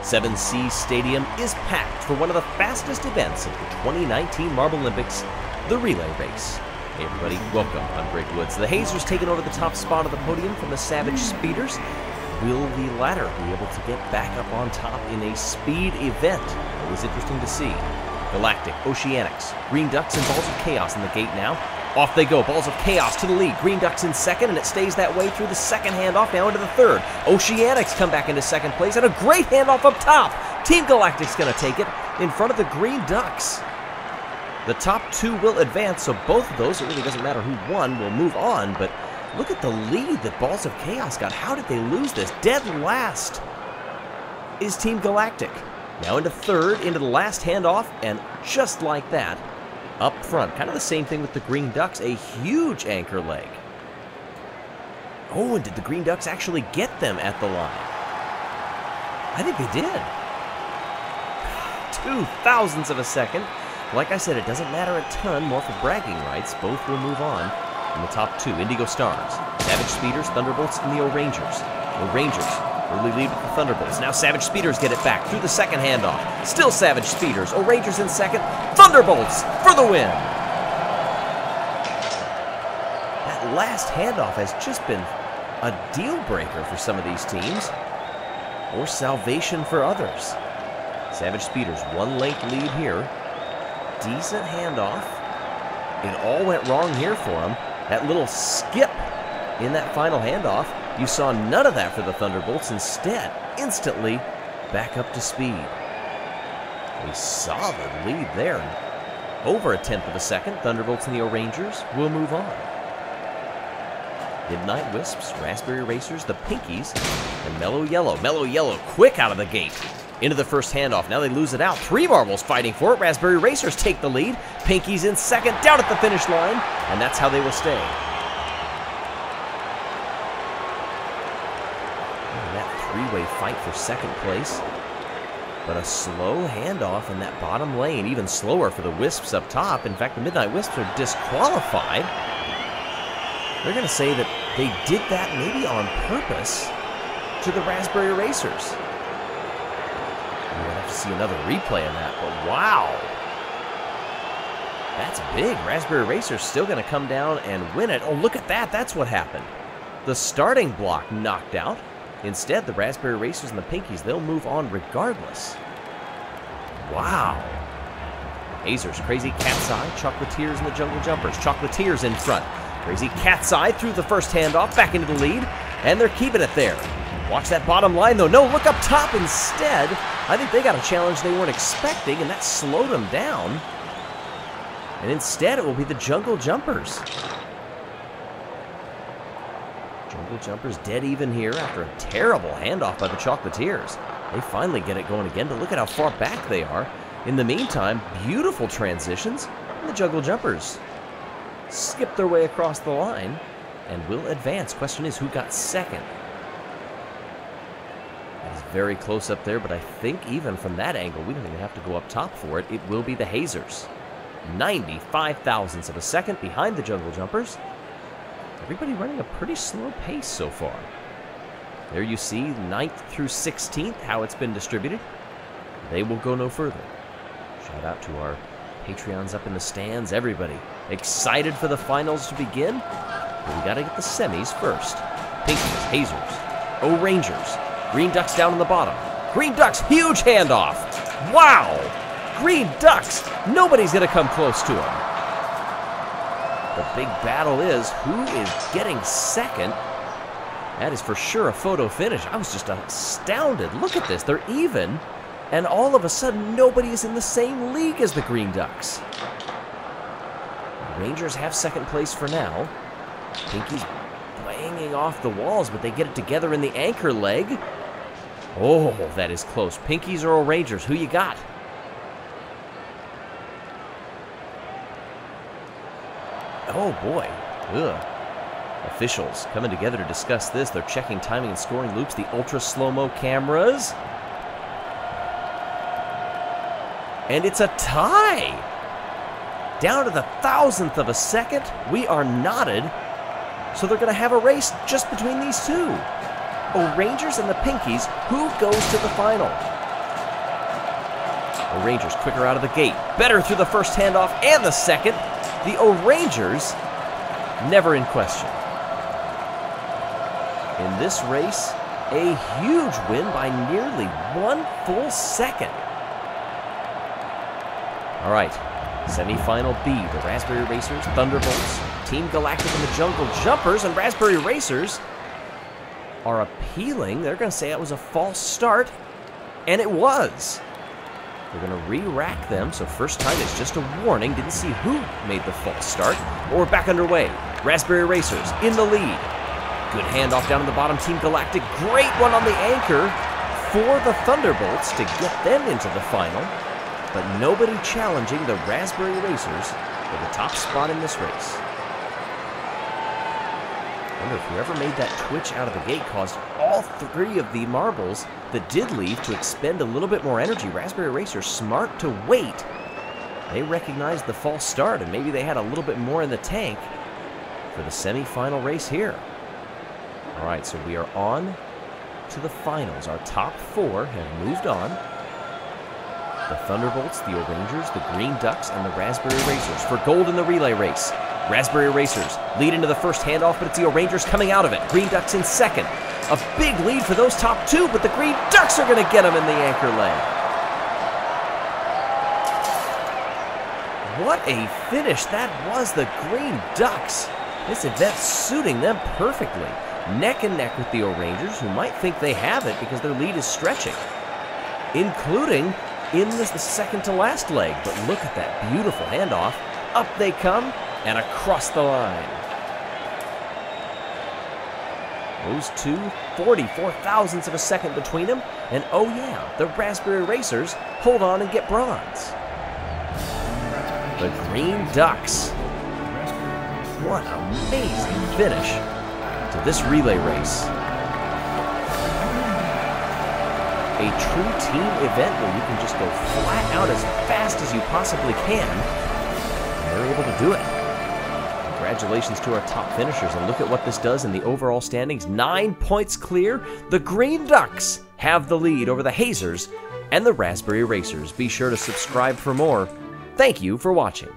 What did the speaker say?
7C Stadium is packed for one of the fastest events of the 2019 MarbleLympics, the relay race. Hey everybody, welcome. I'm Briek Woods. The Hazers taking over the top spot of the podium from the Savage Speeders. Will the latter be able to get back up on top in a speed event? It was interesting to see. Galactic, Oceanics, Green Ducks, and Balls of Chaos in the gate now. Off they go, Balls of Chaos to the lead. Green Ducks in second, and it stays that way through the second handoff, now into the third. Oceanics come back into second place, and a great handoff up top. Team Galactic's going to take it in front of the Green Ducks. The top two will advance, so both of those, it really doesn't matter who won, will move on, but look at the lead that Balls of Chaos got. How did they lose this? Dead last is Team Galactic. Now into third, into the last handoff, and just like that, up front. Kind of the same thing with the Green Ducks, a huge anchor leg. Oh, and did the Green Ducks actually get them at the line? I think they did. 0.02 of a second. Like I said, it doesn't matter a ton, more for bragging rights. Both will move on in the top two. Indigo Stars, Savage Speeders, Thunderbolts, and the O-Rangers. O-Rangers early lead with the Thunderbolts. Now Savage Speeders get it back through the second handoff. Still Savage Speeders. O-Rangers in second. Thunderbolts for the win. That last handoff has just been a deal breaker for some of these teams, or salvation for others. Savage Speeders, 1 length lead here. Decent handoff. It all went wrong here for them. That little skip in that final handoff, you saw none of that for the Thunderbolts. Instead, instantly back up to speed. A solid lead there. Over 1/10 of a second. Thunderbolts and the O-Rangers will move on. Midnight Wisps, Raspberry Racers, the Pinkies, and Mellow Yellow. Mellow Yellow quick out of the gate. Into the first handoff. Now they lose it out. 3 marbles fighting for it. Raspberry Racers take the lead. Pinkies in second, down at the finish line, and that's how they will stay. And that 3-way fight for second place. But a slow handoff in that bottom lane, even slower for the Wisps up top. In fact, the Midnight Wisps are disqualified. They're going to say that they did that maybe on purpose to the Raspberry Racers. We'll have to see another replay on that, but wow. That's big. Raspberry Racers still going to come down and win it. Oh, look at that. That's what happened. The starting block knocked out. Instead, the Raspberry Racers and the Pinkies, they'll move on regardless. Wow. Hazers, Crazy Cat's Eye, Chocolatiers, and the Jungle Jumpers. Chocolatiers in front. Crazy Cat's Eye through the first handoff, back into the lead, and they're keeping it there. Watch that bottom line, though. No, look up top instead. I think they got a challenge they weren't expecting, and that slowed them down. And instead, it will be the Jungle Jumpers. Jungle Jumpers dead even here after a terrible handoff by the Chocolatiers. They finally get it going again, but look at how far back they are. In the meantime, beautiful transitions, and the Jungle Jumpers skip their way across the line and will advance. Question is, who got second? That is very close up there, but I think even from that angle, we don't even have to go up top for it. It will be the Hazers. 95,000ths of a second behind the Jungle Jumpers. Everybody running a pretty slow pace so far. There you see 9th through 16th, how it's been distributed. They will go no further. Shout out to our Patreons up in the stands, everybody. Excited for the finals to begin? But we got to get the semis first. Pinkies, Hazers, O-Rangers, Green Ducks down on the bottom. Green Ducks, huge handoff. Wow! Green Ducks, nobody's going to come close to them. The big battle is, who is getting second? That is for sure a photo finish. I was just astounded. Look at this, they're even. And all of a sudden, nobody is in the same league as the Green Ducks. The Rangers have second place for now. Pinkies banging off the walls, but they get it together in the anchor leg. Oh, that is close. Pinkies or O-Rangers, who you got? Oh, boy. Ugh. Officials coming together to discuss this. They're checking timing and scoring loops, the ultra slow-mo cameras. And it's a tie. Down to the 1,000th of a second. We are knotted. So they're going to have a race just between these two. O-Rangers and the Pinkies, who goes to the final? O'Rangers quicker out of the gate. Better through the first handoff and the second. The O'Rangers never in question. In this race, a huge win by nearly 1 full second. All right, semi-final B, the Raspberry Racers, Thunderbolts, Team Galactic and the Jungle Jumpers, and Raspberry Racers are appealing. They're going to say it was a false start, and it was. We're going to re-rack them, so first time it's just a warning. Didn't see who made the false start, but we're back underway. Raspberry Racers in the lead. Good handoff down to the bottom, Team Galactic. Great one on the anchor for the Thunderbolts to get them into the final, but nobody challenging the Raspberry Racers for the top spot in this race. I wonder if whoever made that twitch out of the gate caused all 3 of the marbles that did leave to expend a little bit more energy. Raspberry Racers smart to wait. They recognized the false start, and maybe they had a little bit more in the tank for the semi-final race here. All right, so we are on to the finals. Our top 4 have moved on. The Thunderbolts, the O'Rangers, the Green Ducks, and the Raspberry Racers for gold in the relay race. Raspberry Racers lead into the first handoff, but it's the O'Rangers coming out of it. Green Ducks in second. A big lead for those top 2, but the Green Ducks are going to get them in the anchor leg. What a finish that was, the Green Ducks. This event suiting them perfectly. Neck and neck with the O'Rangers, who might think they have it because their lead is stretching, including in the second to last leg. But look at that beautiful handoff. Up they come and across the line. Those two, 44 thousandths of a second between them. And oh yeah, the Raspberry Racers hold on and get bronze. The Green Ducks. What an amazing finish to this relay race. A true team event where you can just go flat out as fast as you possibly can. And they're able to do it. Congratulations to our top finishers, and look at what this does in the overall standings. 9 points clear. The Green Ducks have the lead over the Hazers and the Raspberry Racers. Be sure to subscribe for more. Thank you for watching.